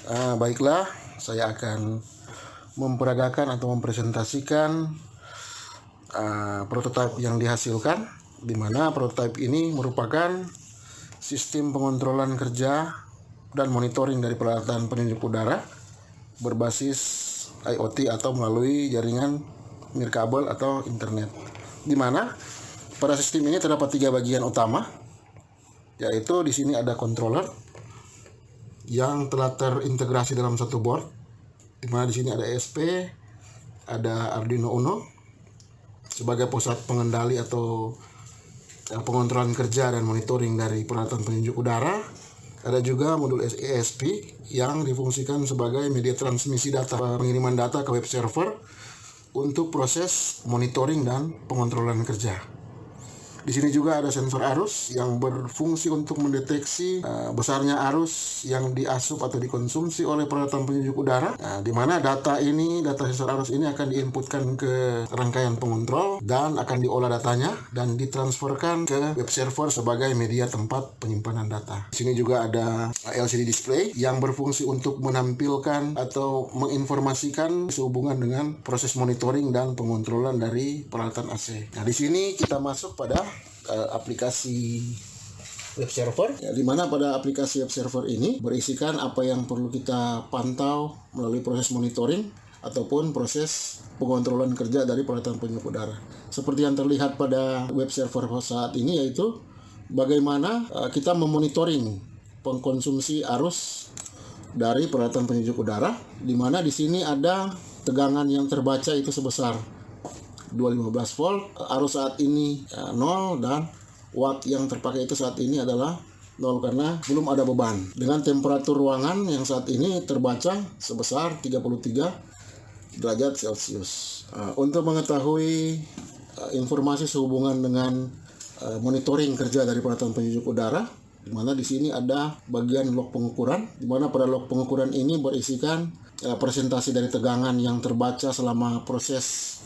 Baiklah, saya akan memperagakan atau mempresentasikan prototipe yang dihasilkan, di mana prototipe ini merupakan sistem pengontrolan kerja dan monitoring dari peralatan penunjuk udara berbasis IoT atau melalui jaringan nirkabel atau internet. Di mana pada sistem ini terdapat 3 bagian utama, yaitu di sini ada controller yang telah terintegrasi dalam satu board, di mana di sini ada ESP, ada Arduino Uno sebagai pusat pengendali atau pengontrolan kerja dan monitoring dari peralatan penunjuk udara. Ada juga modul ESP yang difungsikan sebagai media transmisi data, pengiriman data ke web server untuk proses monitoring dan pengontrolan kerja. Di sini juga ada sensor arus yang berfungsi untuk mendeteksi besarnya arus yang diasup atau dikonsumsi oleh peralatan penunjuk udara. Di mana data sensor arus ini akan diinputkan ke rangkaian pengontrol dan akan diolah datanya dan ditransferkan ke web server sebagai media tempat penyimpanan data. Di sini juga ada LCD display yang berfungsi untuk menampilkan atau menginformasikan sehubungan dengan proses monitoring dan pengontrolan dari peralatan AC. Nah, di sini kita masuk pada aplikasi web server, di mana pada aplikasi web server ini berisikan apa yang perlu kita pantau melalui proses monitoring ataupun proses pengontrolan kerja dari peralatan penunjuk udara. Seperti yang terlihat pada web server saat ini, yaitu bagaimana kita memonitoring pengkonsumsi arus dari peralatan penunjuk udara, di mana di sini ada tegangan yang terbaca itu sebesar 215 volt, arus saat ini 0, dan watt yang terpakai itu saat ini adalah 0 karena belum ada beban. Dengan temperatur ruangan yang saat ini terbaca sebesar 33 derajat Celcius. Untuk mengetahui informasi sehubungan dengan monitoring kerja dari peralatan penunjuk udara, di mana di sini ada bagian log pengukuran, di mana pada log pengukuran ini berisikan presentasi dari tegangan yang terbaca selama proses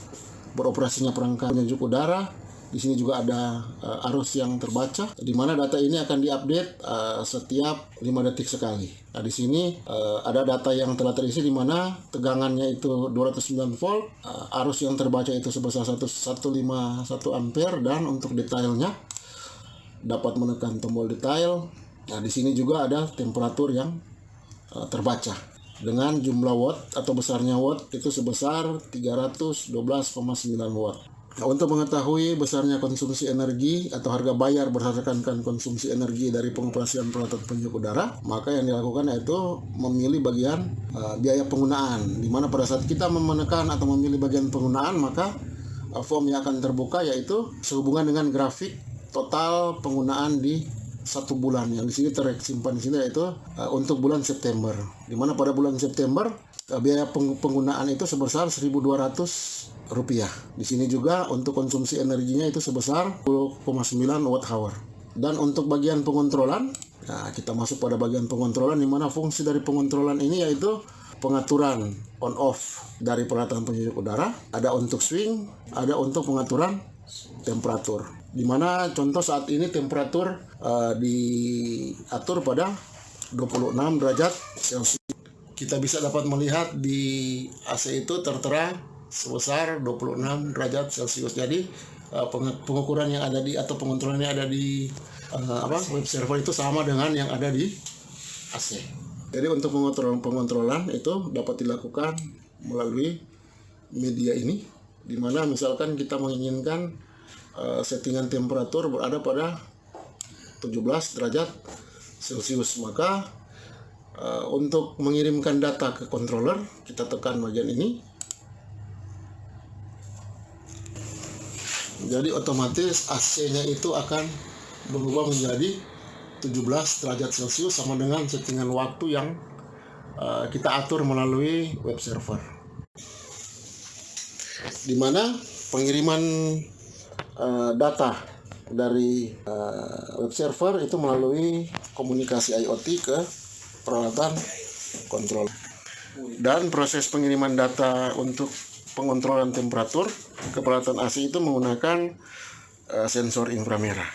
beroperasinya perangkat penunjuk udara. Di sini juga ada arus yang terbaca, di mana data ini akan diupdate setiap 5 detik sekali. Nah, di sini ada data yang telah terisi, di mana tegangannya itu 209 volt, arus yang terbaca itu sebesar 151 ampere, dan untuk detailnya dapat menekan tombol detail. Nah, di sini juga ada temperatur yang terbaca dengan jumlah watt atau besarnya watt itu sebesar 312,9 watt. Nah, untuk mengetahui besarnya konsumsi energi atau harga bayar berdasarkan konsumsi energi dari pengoperasian peralatan penunjuk udara, maka yang dilakukan yaitu memilih bagian biaya penggunaan, di mana pada saat kita menekan atau memilih bagian penggunaan, maka form yang akan terbuka yaitu sehubungan dengan grafik total penggunaan di 1 bulan, yang di sini tersimpan di sini, yaitu untuk bulan September, di mana pada bulan September biaya penggunaan itu sebesar Rp1.200. Di sini juga untuk konsumsi energinya itu sebesar 10,9 Wh. Dan untuk bagian pengontrolan, nah kita masuk pada bagian pengontrolan, di mana fungsi dari pengontrolan ini yaitu pengaturan on off dari peralatan penunjuk udara. Ada untuk swing, ada untuk pengaturan temperatur, di mana contoh saat ini temperatur diatur pada 26 derajat Celcius. Kita bisa dapat melihat di AC itu tertera sebesar 26 derajat Celcius. Jadi pengukuran yang ada di atau pengontrolan yang ada di web server itu sama dengan yang ada di AC. Jadi untuk pengontrolan itu dapat dilakukan melalui media ini, di mana misalkan kita menginginkan settingan temperatur berada pada 17 derajat Celcius, maka untuk mengirimkan data ke controller kita tekan bagian ini. Jadi otomatis AC-nya itu akan berubah menjadi 17 derajat Celcius sama dengan settingan waktu yang kita atur melalui web server, di mana pengiriman data dari web server itu melalui komunikasi IoT ke peralatan kontrol, dan proses pengiriman data untuk pengontrolan temperatur ke peralatan AC itu menggunakan sensor inframerah.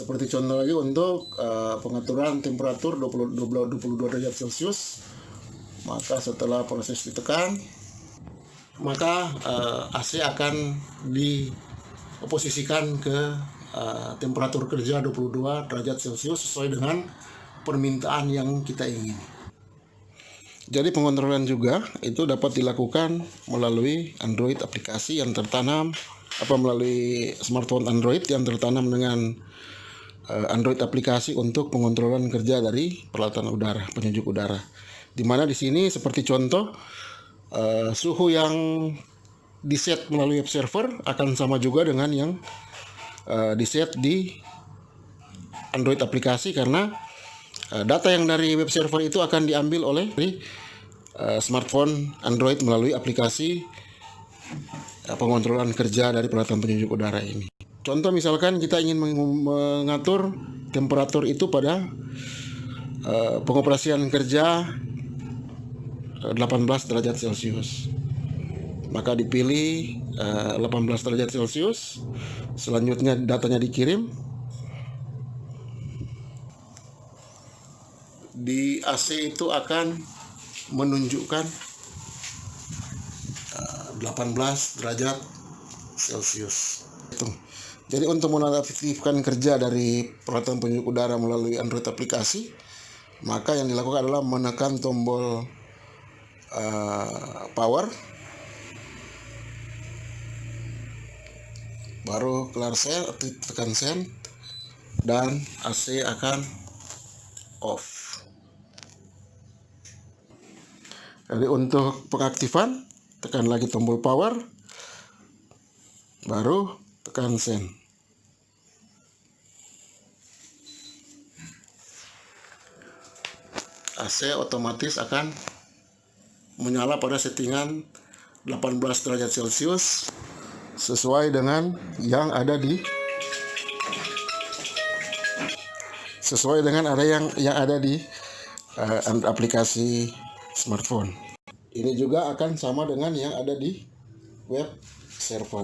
Seperti contoh lagi untuk pengaturan temperatur 22 derajat Celcius, maka setelah proses ditekan, maka AC akan diposisikan ke temperatur kerja 22 derajat Celcius sesuai dengan permintaan yang kita ingin. Jadi pengontrolan juga itu dapat dilakukan melalui Android aplikasi yang tertanam, melalui smartphone Android yang tertanam dengan Android aplikasi untuk pengontrolan kerja dari peralatan udara, penyejuk udara. Dimana di sini seperti contoh suhu yang diset melalui web server akan sama juga dengan yang diset di Android aplikasi, karena data yang dari web server itu akan diambil oleh smartphone Android melalui aplikasi pengontrolan kerja dari peralatan penyejuk udara ini. Contoh misalkan kita ingin mengatur temperatur itu pada pengoperasian kerja 18 derajat Celcius. Maka dipilih 18 derajat Celcius. Selanjutnya datanya dikirim. Di AC itu akan menunjukkan 18 derajat Celcius. Jadi untuk menonaktifkan kerja dari peralatan penyejuk udara melalui Android aplikasi, maka yang dilakukan adalah menekan tombol power, baru kelar send, tekan send, dan AC akan off. Jadi untuk pengaktifan, tekan lagi tombol power, baru tekan send. AC otomatis akan menyala pada settingan 18 derajat Celcius sesuai dengan yang ada di aplikasi smartphone. Ini juga akan sama dengan yang ada di web server.